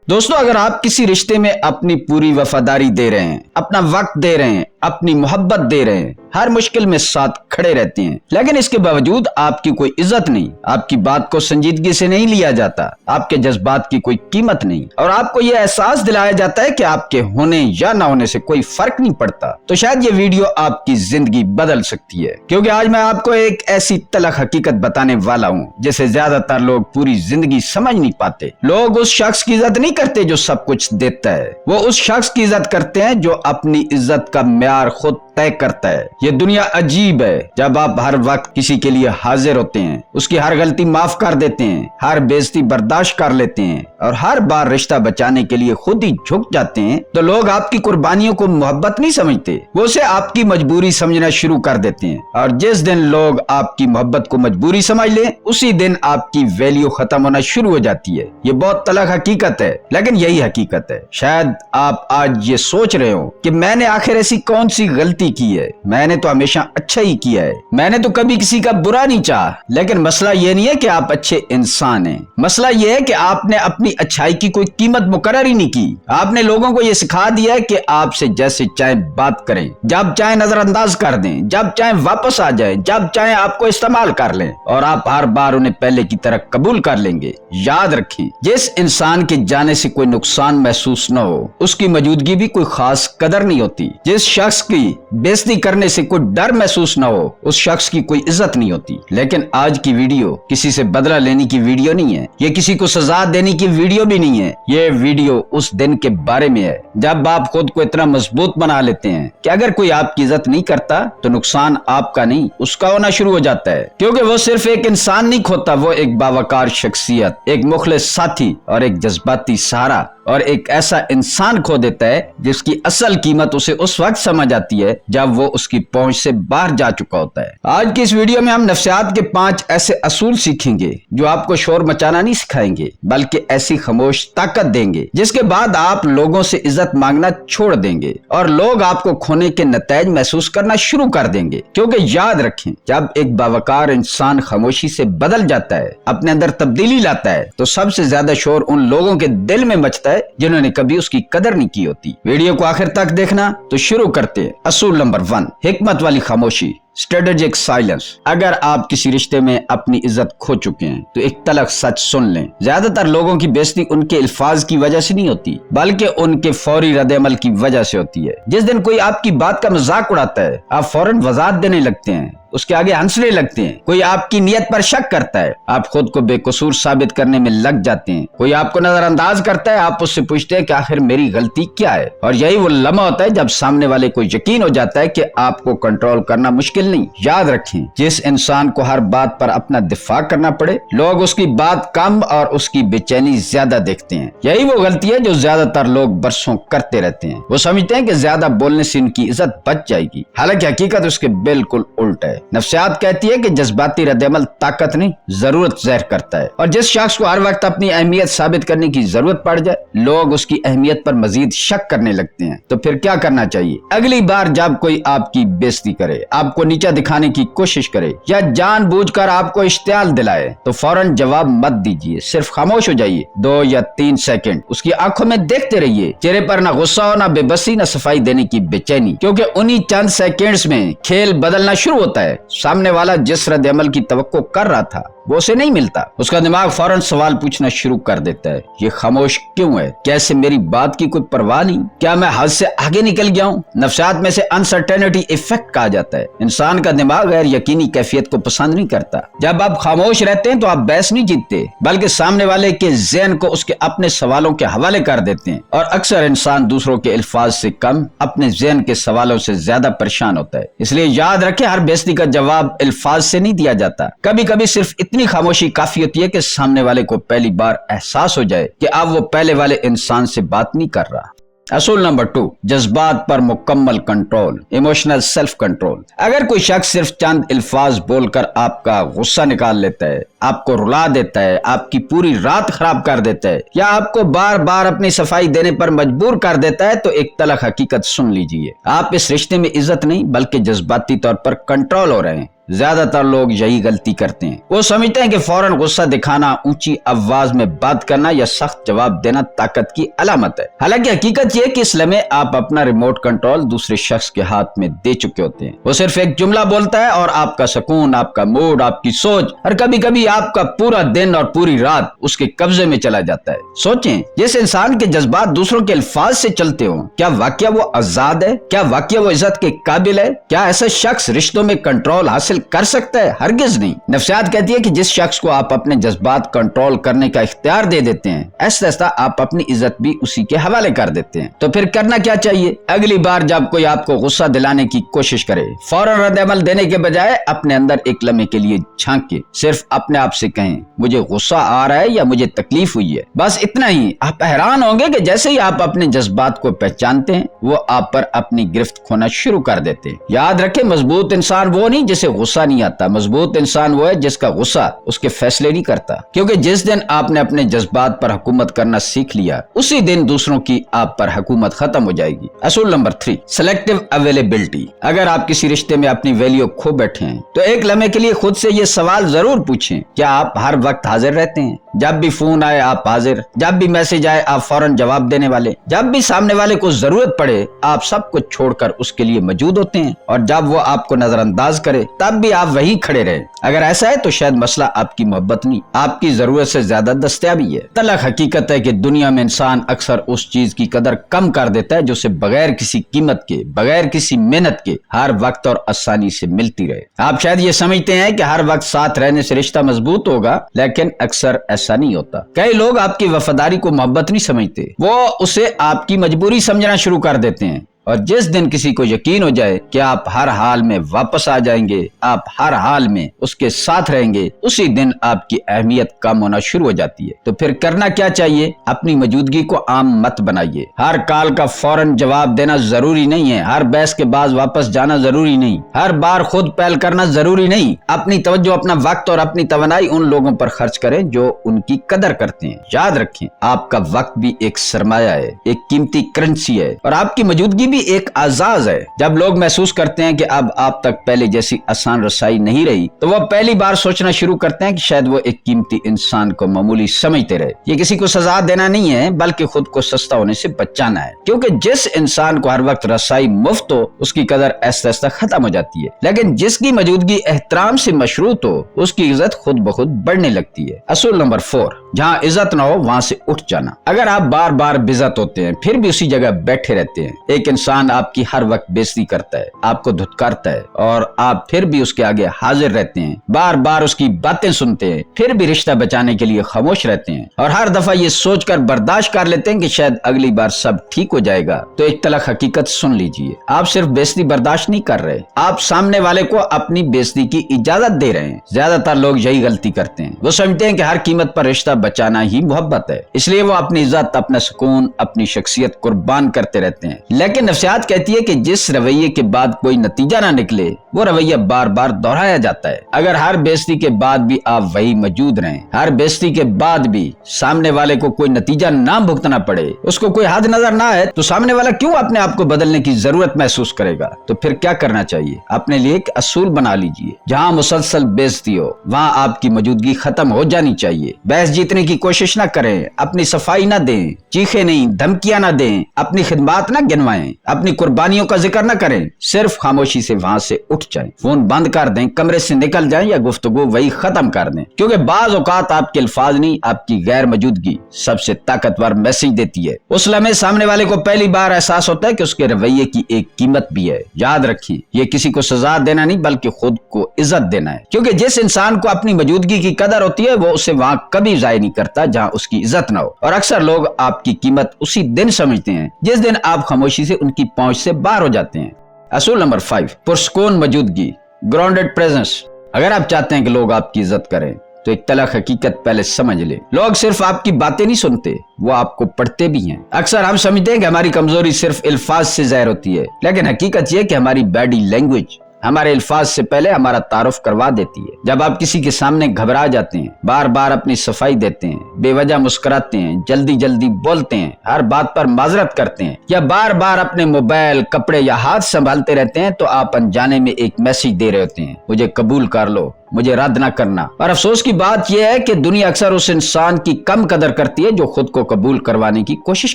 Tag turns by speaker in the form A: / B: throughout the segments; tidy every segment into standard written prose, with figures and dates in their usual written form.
A: दोस्तों, अगर आप किसी रिश्ते में अपनी पूरी वफादारी दे रहे हैं, अपना वक्त दे रहे हैं, अपनी मोहब्बत दे रहे हैं, हर मुश्किल में साथ खड़े रहते हैं, लेकिन इसके बावजूद आपकी कोई इज्जत नहीं, आपकी बात को संजीदगी से नहीं लिया जाता, आपके जज्बात की कोई कीमत नहीं और आपको यह एहसास दिलाया जाता है कि आपके होने या ना होने से कोई फर्क नहीं पड़ता, तो शायद ये वीडियो आपकी जिंदगी बदल सकती है। क्योंकि आज मैं आपको एक ऐसी तलख हकीकत बताने वाला हूँ जिसे ज्यादातर लोग पूरी जिंदगी समझ नहीं पाते। लोग उस शख्स की इज्जत नहीं करते जो सब कुछ देता है, वो उस शख्स की इज्जत करते हैं जो अपनी इज्जत का म्यार खुद तय करता है। ये दुनिया अजीब है। जब आप हर वक्त किसी के लिए हाजिर होते हैं, उसकी हर गलती माफ कर देते हैं, हर बेइज्जती बर्दाश्त कर लेते हैं और हर बार रिश्ता बचाने के लिए खुद ही झुक जाते हैं, तो लोग आपकी कुर्बानियों को मोहब्बत नहीं समझते, वो उसे आपकी मजबूरी समझना शुरू कर देते हैं। और जिस दिन लोग आपकी मोहब्बत को मजबूरी समझ लें, उसी दिन आपकी वैल्यू खत्म होना शुरू हो जाती है। ये बहुत तलख हकीकत है, लेकिन यही हकीकत है। शायद आप आज ये सोच रहे हो कि मैंने आखिर ऐसी कौन सी गलती की है, मैंने तो हमेशा अच्छा ही किया है, मैंने तो कभी किसी का बुरा नहीं चाहा। लेकिन मसला ये नहीं है कि आप अच्छे इंसान हैं, मसला ये है कि आपने अपनी अच्छाई की कोई कीमत मुकर्रर ही नहीं की। आपने लोगों को ये सिखा दिया है कि आपसे जैसे चाहे बात करें, जब चाहे नजरअंदाज कर दें, जब चाहे वापस आ जाए, जब चाहे आपको इस्तेमाल कर लें और आप हर बार उन्हें पहले की तरह कबूल कर लेंगे। याद रखें, जिस इंसान के जाने से कोई नुकसान महसूस न हो, उसकी मौजूदगी भी कोई खास कदर नहीं होती। जिस शख्स की बेइज्जती करने से कोई डर महसूस न हो, उस शख्स की कोई इज्जत नहीं होती। लेकिन आज की वीडियो किसी से बदला लेने की वीडियो नहीं है, ये किसी को सजा देने की वीडियो भी नहीं है। ये वीडियो उस दिन के बारे में है जब आप खुद को इतना मजबूत बना लेते हैं कि अगर कोई आपकी इज्जत नहीं करता तो नुकसान आपका नहीं, उसका होना शुरू हो जाता है। क्योंकि वो सिर्फ एक इंसान नहीं खोता, वो एक बावकार शख्सियत, एक मुखलिस साथी और एक जज्बाती सहारा और एक ऐसा इंसान खो देता है जिसकी असल कीमत उसे उस वक्त समझ आती है जब वो उसकी पहुंच से बाहर जा चुका होता है। आज की इस वीडियो में हम नफ्सियात के 5 ऐसे असूल सीखेंगे जो आपको शोर मचाना नहीं सिखाएंगे, बल्कि ऐसी खामोश ताकत देंगे जिसके बाद आप लोगों से इज्जत मांगना छोड़ देंगे और लोग आपको खोने के नतीजे महसूस करना शुरू कर देंगे। क्योंकि याद रखें, जब एक बावकार इंसान खामोशी से बदल जाता है, अपने अंदर तब्दीली लाता है, तो सबसे ज्यादा शोर उन लोगों के दिल में मचता है जिन्होंने कभी उसकी कदर नहीं की होती। वीडियो को आखिर तक देखना। तो शुरू करते हैं। असूल नंबर 1, हिकमत वाली खामोशी, स्ट्रेटेजिक साइलेंस। अगर आप किसी रिश्ते में अपनी इज्जत खो चुके हैं तो एक तलख सच सुन लें। ज्यादातर लोगों की बेइज्जती उनके अल्फाज की वजह से नहीं होती, बल्कि उनके फौरी रद्द-ए-अमल की वजह से होती है। जिस दिन कोई आपकी बात का मजाक उड़ाता है, आप फौरन वजाहत देने लगते हैं, उसके आगे हंसने लगते हैं। कोई आपकी नियत पर शक करता है, आप खुद को बेकसूर साबित करने में लग जाते हैं। कोई आपको नजरअंदाज करता है, आप उससे पूछते हैं कि आखिर मेरी गलती क्या है। और यही वो लम्हा होता है जब सामने वाले को यकीन हो जाता है कि आपको कंट्रोल करना मुश्किल नहीं। याद रखें, जिस इंसान को हर बात पर अपना दिफा करना पड़े, लोग उसकी बात कम और उसकी बेचैनी ज्यादा देखते हैं। यही वो गलती है जो ज्यादातर लोग बरसों करते रहते हैं। वो समझते हैं कि ज्यादा बोलने से उनकी इज्जत बच जाएगी, हालांकि हकीकत उसके बिल्कुल उल्टा है। नफ्सियात कहती है कि जज्बाती रद्द-ए-अमल ताकत नहीं, जरूरत ज़हर करता है। और जिस शख्स को हर वक्त अपनी अहमियत साबित करने की जरूरत पड़ जाए, लोग उसकी अहमियत पर मजीद शक करने लगते हैं। तो फिर क्या करना चाहिए? अगली बार जब कोई आपकी बेइज्जती करे, आपको नीचा दिखाने की कोशिश करे या जानबूझकर आपको इश्तियाल दिलाए, तो फौरन जवाब मत दीजिए, सिर्फ खामोश हो जाइए। 2 या 3 सेकंड उसकी आंखों में देखते रहिए। चेहरे पर ना गुस्सा हो, ना बेबसी, ना सफाई देने की बेचैनी, क्योंकि उन्हीं चंद सेकंड्स में खेल बदलना शुरू होता है। सामने वाला जिस रद्द-ए-अमल की तवक्को कर रहा था वो उसे नहीं मिलता, उसका दिमाग फौरन सवाल पूछना शुरू कर देता है, ये खामोश क्यों है? कैसे मेरी बात की कोई परवाह नहीं? क्या मैं हद से आगे निकल गया हूँ? नफ्सियात में से अनसर्टेनिटी इफेक्ट कहा जाता है। इंसान का दिमाग गैर यकीनी कैफियत को पसंद नहीं करता। जब आप खामोश रहते हैं तो आप बहस नहीं जीतते, बल्कि सामने वाले के ज़हन को उसके अपने सवालों के हवाले कर देते हैं। और अक्सर इंसान दूसरों के अल्फाज से कम अपने ज़हन के सवालों से ज्यादा परेशान होता है। इसलिए याद रखें, हर बेइज्जती का जवाब अल्फाज से नहीं दिया जाता। कभी कभी सिर्फ इतनी खामोशी काफी होती है कि सामने वाले को पहली बार एहसास हो जाए कि अब वो पहले वाले इंसान से बात नहीं कर रहा। असूल नंबर 2, जज्बात पर मुकम्मल कंट्रोल, इमोशनल सेल्फ कंट्रोल। अगर कोई शख्स सिर्फ चंद अल्फाज बोलकर आपका गुस्सा निकाल लेता है, आपको रुला देता है, आपकी पूरी रात खराब कर देता है या आपको बार बार अपनी सफाई देने पर मजबूर कर देता है, तो एक तलख हकीकत सुन लीजिए, आप इस रिश्ते में इज्जत नहीं बल्कि जज्बाती तौर पर कंट्रोल हो रहे हैं। ज्यादातर लोग यही गलती करते हैं। वो समझते हैं कि फौरन गुस्सा दिखाना, ऊंची आवाज में बात करना या सख्त जवाब देना ताकत की अलामत है। हालांकि हकीकत ये कि इस लम्हे आप अपना रिमोट कंट्रोल दूसरे शख्स के हाथ में दे चुके होते हैं। वो सिर्फ एक जुमला बोलता है और आपका सुकून, आपका मूड, आपकी सोच और कभी कभी आपका पूरा दिन और पूरी रात उसके कब्जे में चला जाता है। सोचें, जिस इंसान के जज्बात दूसरों के अल्फाज से चलते हो, क्या वाकया वो आजाद है? क्या वाकया वो इज्जत के काबिल है? क्या ऐसा शख्स रिश्तों में कंट्रोल हासिल कर सकता है? हरगिज नहीं। नफ्सियात कहती है कि जिस शख्स को आप अपने जज्बात कंट्रोल करने का इख्तियार दे देते हैं, ऐसा ऐसा आप अपनी इज्जत भी उसी के हवाले कर देते हैं। तो फिर करना क्या चाहिए? अगली बार जब कोई आपको गुस्सा दिलाने की कोशिश करे, फौरन रद्द-ए-अमल देने के बजाय अपने अंदर एक लम्हे के लिए झांक के सिर्फ अपने आप से कहें, मुझे गुस्सा आ रहा है या मुझे तकलीफ हुई है। बस इतना ही। आप हैरान होंगे कि जैसे ही आप अपने जज्बात को पहचानते हैं, वो आप पर अपनी गिरफ्त खोना शुरू कर देते हैं। याद रखें, मजबूत इंसान वो नहीं जिसे गुस्सा नहीं आता। मजबूत इंसान वो है जिसका गुस्सा उसके फैसले नहीं करता। क्योंकि जिस दिन आपने अपने जज्बात पर हुकूमत करना सीख लिया, उसी दिन दूसरों की आप पर हुकूमत खत्म हो जाएगी। असूल नंबर 3, सिलेक्टिव अवेलेबिलिटी। अगर आप किसी रिश्ते में अपनी वैल्यू खो बैठे हैं, तो एक लम्हे के लिए खुद से ये सवाल जरूर पूछें, क्या आप हर वक्त हाजिर रहते हैं? जब भी फोन आए आप हाजिर, जब भी मैसेज आए आप फौरन जवाब देने वाले, जब भी सामने वाले को जरूरत पड़े आप सब कुछ छोड़कर उसके लिए मौजूद होते हैं, और जब वो आपको नजरअंदाज करे तब भी आप वहीं खड़े रहे। अगर ऐसा है तो शायद मसला आपकी मोहब्बत नहीं, आपकी जरूरत से ज्यादा दस्तयाबी है। तलख हकीकत है कि दुनिया में इंसान अक्सर उस चीज की कदर कम कर देता है जो उसे बगैर किसी कीमत के, बगैर किसी मेहनत के हर वक्त और आसानी से मिलती रहे। आप शायद ये समझते हैं कि हर वक्त साथ रहने से रिश्ता मजबूत होगा, लेकिन अक्सर ऐसा नहीं होता। कई लोग आपकी वफादारी को मोहब्बत नहीं समझते, वो उसे आपकी मजबूरी समझना शुरू कर देते हैं। और जिस दिन किसी को यकीन हो जाए कि आप हर हाल में वापस आ जाएंगे, आप हर हाल में उसके साथ रहेंगे, उसी दिन आपकी अहमियत कम होना शुरू हो जाती है। तो फिर करना क्या चाहिए? अपनी मौजूदगी को आम मत बनाइए। हर कॉल का फौरन जवाब देना जरूरी नहीं है, हर बहस के बाद वापस जाना जरूरी नहीं, हर बार खुद पहल करना जरूरी नहीं। अपनी तवज्जो, अपना वक्त और अपनी तवनाई उन लोगों पर खर्च करें जो उनकी कदर करते हैं। याद रखें, आपका वक्त भी एक सरमाया है, एक कीमती करेंसी है, और आपकी मौजूदगी भी एक आजाज है। जब लोग महसूस करते हैं कि अब आप तक पहले जैसी आसान रसाई नहीं रही, तो वो पहली बार सोचना शुरू करते हैं कि शायद वो एक कीमती इंसान को मामूली समझते रहे। ये किसी को सजा देना नहीं है, बल्कि खुद को सस्ता होने से बचाना है। क्योंकि जिस इंसान को हर वक्त रसाई मुफ्त हो, उसकी कदर ऐसा ऐसा खत्म हो जाती है, लेकिन जिसकी मौजूदगी एहतराम से मशरूत हो, उसकी इज्जत खुद ब खुद बढ़ने लगती है। असूल नंबर 4, जहाँ इज्जत ना हो वहाँ से उठ जाना। अगर आप बार बार बेइज्जत होते हैं फिर भी उसी जगह बैठे रहते हैं, एक इंसान आपकी हर वक्त बेइज्जती करता है, आपको धुतकारता है, और आप फिर भी उसके आगे हाजिर रहते हैं, बार बार उसकी बातें सुनते हैं, फिर भी रिश्ता बचाने के लिए खामोश रहते हैं, और हर दफा ये सोचकर बर्दाश्त कर लेते हैं कि शायद अगली बार सब ठीक हो जाएगा। तो एक तलख हकीकत सुन लीजिए, आप सिर्फ बेइज्जती बर्दाश्त नहीं कर रहे, आप सामने वाले को अपनी बेइज्जती की इजाजत दे रहे हैं। ज्यादातर लोग यही गलती करते हैं, वो समझते हैं कि हर कीमत पर रिश्ता बचाना ही मोहब्बत है, इसलिए वो अपनी इज्जत, अपना सुकून, अपनी शख्सियत कुर्बान करते रहते हैं। लेकिन नफ्सियात कहती है कि जिस रवैये के बाद कोई नतीजा ना निकले, वो रवैया बार बार दोहराया जाता है। अगर हर बेइज्जती के बाद भी आप वही मौजूद रहें, हर बेइज्जती के बाद भी सामने वाले को कोई नतीजा ना भुगतना पड़े, उसको कोई हद नजर ना आए, तो सामने वाला क्यों अपने आप को बदलने की जरूरत महसूस करेगा? तो फिर क्या करना चाहिए? अपने लिए एक असूल बना लीजिए, जहाँ मुसलसल बेइज्जती हो वहाँ आपकी मौजूदगी खत्म हो जानी चाहिए। बहस जीतने की कोशिश ना करें, अपनी सफाई ना दें, चीखे नहीं, धमकियां ना दें, अपनी खिदमत ना गिनवाएं, अपनी कुर्बानियों का जिक्र न करें, सिर्फ खामोशी से वहां से उठ जाएं, फोन बंद कर दें, कमरे से निकल जाएं या गुफ्तगू वही खत्म कर दें। क्योंकि बाज औकात आपके अल्फाज नहीं, आपकी गैर मौजूदगी सबसे ताकतवर मैसेज देती है। उस लम्हे सामने वाले को पहली बार एहसास होता है कि उसके रवैये की एक कीमत भी है। याद रखिए, ये किसी को सजा देना नहीं बल्कि खुद को इज्जत देना है। क्योंकि जिस इंसान को अपनी मौजूदगी की कदर होती है, वो उसे वहां कभी जाया नहीं करता जहां उसकी इज्जत ना हो। और अक्सर लोग आपकी कीमत उसी दिन समझते हैं जिस दिन आप खामोशी से उनकी पहुंच से बाहर हो जाते हैं। असूल नंबर 5, पुरसकून मौजूदगी, ग्राउंडेड प्रेजेंस। अगर आप चाहते हैं कि लोग आपकी इज्जत करें, तो एक तलख हकीकत पहले समझ ले, लोग सिर्फ आपकी बातें नहीं सुनते, वो आपको पढ़ते भी हैं। अक्सर हम समझते हैं कि हमारी कमजोरी सिर्फ अल्फाज से जाहिर होती है, लेकिन हकीकत यह कि हमारी बॉडी लैंग्वेज, हमारे अल्फाज से पहले हमारा तारुफ करवा देती है। जब आप किसी के सामने घबरा जाते हैं, बार बार अपनी सफाई देते हैं, बेवजह मुस्कुराते हैं, जल्दी जल्दी बोलते हैं, हर बात पर माजरत करते हैं या बार बार अपने मोबाइल, कपड़े या हाथ संभालते रहते हैं, तो आप अनजाने में एक मैसेज दे रहे होते हैं, मुझे कबूल कर लो, मुझे रद्द न करना। और अफसोस की बात यह है कि दुनिया अक्सर उस इंसान की कम कदर करती है जो खुद को कबूल करवाने की कोशिश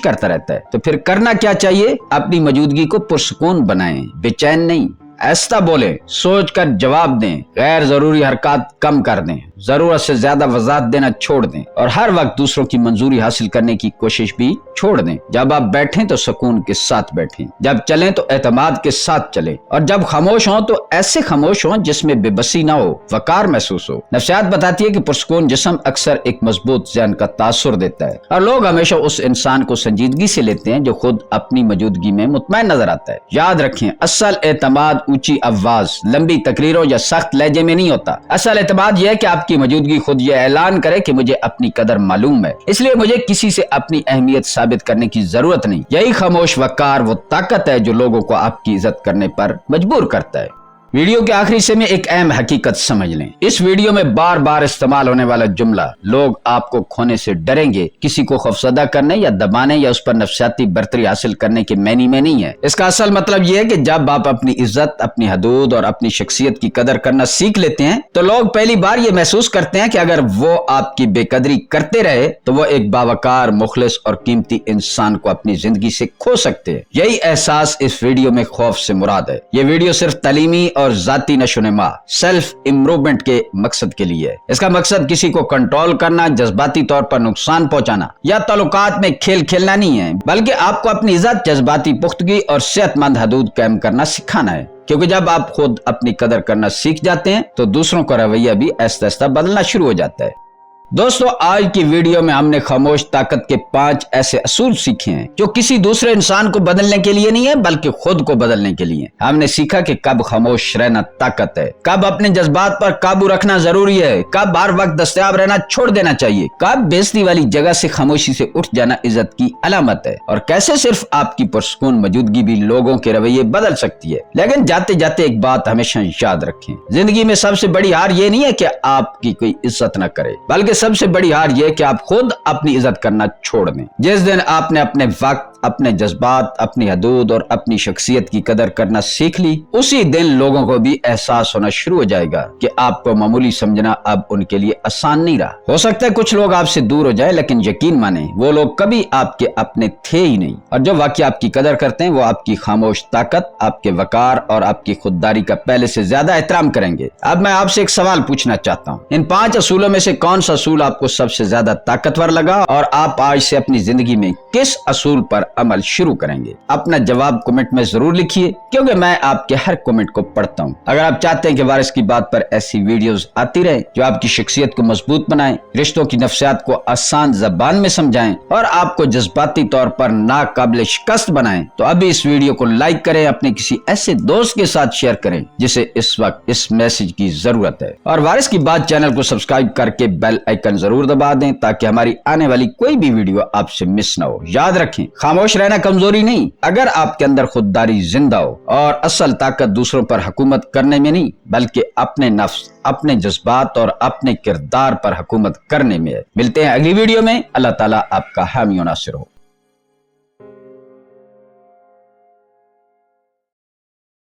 A: करता रहता है। तो फिर करना क्या चाहिए? अपनी मौजूदगी को पुरसुकून बनाएं, बेचैन नहीं। ऐसा बोले, सोच कर जवाब दें, गैर जरूरी हरकत कम कर दें, जरूरत से ज्यादा वजाहत देना छोड़ दें और हर वक्त दूसरों की मंजूरी हासिल करने की कोशिश भी छोड़ दें। जब आप बैठें तो सुकून के साथ बैठें, जब चलें तो एतमाद के साथ चलें और जब खामोश हों तो ऐसे खामोश हों जिसमें बेबसी ना हो, वकार महसूस हो। नफ्सियात बताती है कि पुरसुकून जिस्म अक्सर एक मजबूत ज़हन का तासुर देता है और लोग हमेशा उस इंसान को संजीदगी से लेते हैं जो खुद अपनी मौजूदगी में मुतमईन नजर आता है। याद रखें, असल एतमाद ऊंची आवाज, लंबी तकरीरों या सख्त लहजे में नहीं होता। असल एतमाद यह है कि आपकी मौजूदगी खुद ये ऐलान करे कि मुझे अपनी कदर मालूम है, इसलिए मुझे किसी से अपनी अहमियत साबित करने की जरूरत नहीं। यही खामोश वकार वो ताकत है जो लोगों को आपकी इज्जत करने पर मजबूर करता है। वीडियो के आखिरी से में एक अहम हकीकत समझ लें। इस वीडियो में बार बार इस्तेमाल होने वाला जुमला लोग आपको खोने से डरेंगे किसी को खौफजदा करने या दबाने या उस पर नफसियाती बर्तरी हासिल करने के मैनी में नहीं है। इसका असल मतलब यह है कि जब आप अपनी इज्जत, अपनी हदूद और अपनी शख्सियत की कदर करना सीख लेते हैं तो लोग पहली बार ये महसूस करते हैं कि अगर वो आपकी बेकदरी करते रहे तो वो एक बावकार, मुखलिस और कीमती इंसान को अपनी जिंदगी से खो सकते हैं। यही एहसास इस वीडियो में खौफ से मुराद है। ये वीडियो सिर्फ तालीमी और जाती नशोनुमा, सेल्फ इम्प्रूवमेंट के मकसद के लिए है। इसका मकसद किसी को कंट्रोल करना, जज्बाती तौर पर नुकसान पहुंचाना या ताल्लुकात में खेल खेलना नहीं है, बल्कि आपको अपनी इज्जत, जज्बाती पुख्तगी और सेहतमंद हदूद कायम करना सिखाना है। क्योंकि जब आप खुद अपनी कदर करना सीख जाते हैं तो दूसरों का रवैया भी आहिस्ता आहिस्ता बदलना शुरू हो जाता है। दोस्तों, आज की वीडियो में हमने खामोश ताकत के 5 ऐसे असूल सीखे हैं जो किसी दूसरे इंसान को बदलने के लिए नहीं है बल्कि खुद को बदलने के लिए। हमने सीखा कि कब खामोश रहना ताकत है, कब अपने जज्बात पर काबू रखना जरूरी है, कब हर वक्त दस्तयाब रहना छोड़ देना चाहिए, कब बेइज्जती वाली जगह से खामोशी से उठ जाना इज्जत की अलामत है और कैसे सिर्फ आपकी पुरसुकून मौजूदगी भी लोगों के रवैये बदल सकती है। लेकिन जाते जाते एक बात हमेशा याद रखें, जिंदगी में सबसे बड़ी हार ये नहीं है कि आपकी कोई इज्जत न करे, बल्कि सबसे बड़ी हार यह कि आप खुद अपनी इज्जत करना छोड़ दें। जिस दिन आपने अपने वक्त, अपने जज्बात, अपनी हदूद और अपनी शख्सियत की कदर करना सीख ली, उसी दिन लोगों को भी एहसास होना शुरू हो जाएगा कि आपको मामूली समझना अब उनके लिए आसान नहीं रहा। हो सकता है कुछ लोग आपसे दूर हो जाए, लेकिन यकीन माने वो लोग कभी आपके अपने थे ही नहीं। और जो वाकई आपकी कदर करते हैं वो आपकी खामोश ताकत, आपके वकार और आपकी खुददारी का पहले से ज्यादा एहतराम करेंगे। अब मैं आपसे एक सवाल पूछना चाहता हूँ, इन 5 असूलों में से कौन सा असूल आपको सबसे ज्यादा ताकतवर लगा और आप आज से अपनी जिंदगी में किस असूल पर अमल शुरू करेंगे? अपना जवाब कमेंट में जरूर लिखिए, क्योंकि मैं आपके हर कमेंट को पढ़ता हूं। अगर आप चाहते हैं कि वारिस की बात पर ऐसी वीडियोस आती रहे जो आपकी शख्सियत को मजबूत बनाएं, रिश्तों की नफ्सियात को आसान जबान में समझाएं और आपको जज्बाती तौर पर नाकाबिल शिकस्त बनाएं, तो अभी इस वीडियो को लाइक करें, अपने किसी ऐसे दोस्त के साथ शेयर करें जिसे इस वक्त इस मैसेज की जरूरत है। और वारिस की बात चैनल को सब्सक्राइब करके बेल आइकन जरूर दबा दें ताकि हमारी आने वाली कोई भी वीडियो आपसे मिस ना हो। याद रखें, खामोश रहना कमजोरी नहीं, अगर आपके अंदर खुददारी जिंदा हो। और असल ताकत दूसरों पर हुकूमत करने में नहीं बल्कि अपने नफ्स, अपने जज्बात और अपने किरदार पर हुकूमत करने में है। मिलते हैं अगली वीडियो में। अल्लाह ताला आपका हामी और नासिर हो।